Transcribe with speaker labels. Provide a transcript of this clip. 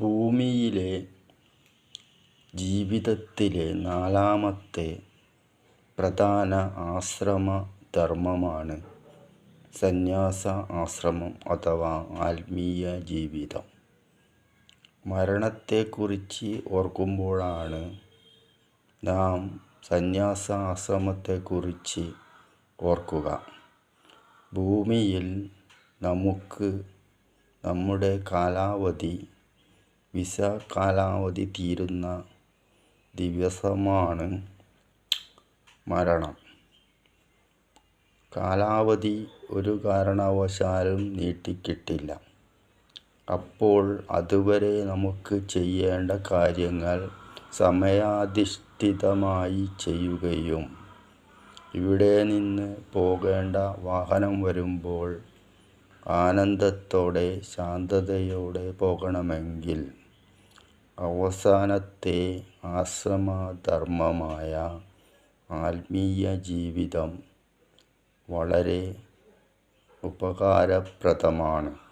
Speaker 1: ഭൂമിയിലെ ജീവിതത്തിലെ നാലാമത്തെ പ്രധാന ആശ്രമധർമ്മമാണ് സന്യാസ ആശ്രമം അഥവാ ആത്മീയ ജീവിതം. മരണത്തെക്കുറിച്ച് ഓർക്കുമ്പോഴാണ് നാം സന്യാസ ആശ്രമത്തെക്കുറിച്ച് ഓർക്കുക. ഭൂമിയിൽ നമുക്ക് നമ്മുടെ വിസ കാലാവധി തീരുന്ന ദിവസമാണ് മരണം. കാലാവധി ഒരു കാരണവശാലും നീട്ടിക്കിട്ടില്ല. അപ്പോൾ അതുവരെ നമുക്ക് ചെയ്യേണ്ട കാര്യങ്ങൾ സമയാധിഷ്ഠിതമായി ചെയ്യുകയും ഇവിടെ നിന്ന് പോകേണ്ട വാഹനം വരുമ്പോൾ ആനന്ദത്തോടെ ശാന്തതയോടെ പോകണമെങ്കിൽ അവസാനത്തെ ആശ്രമധർമ്മമായ ആത്മീയ ജീവിതം വളരെ ഉപകാരപ്രദമാണ്.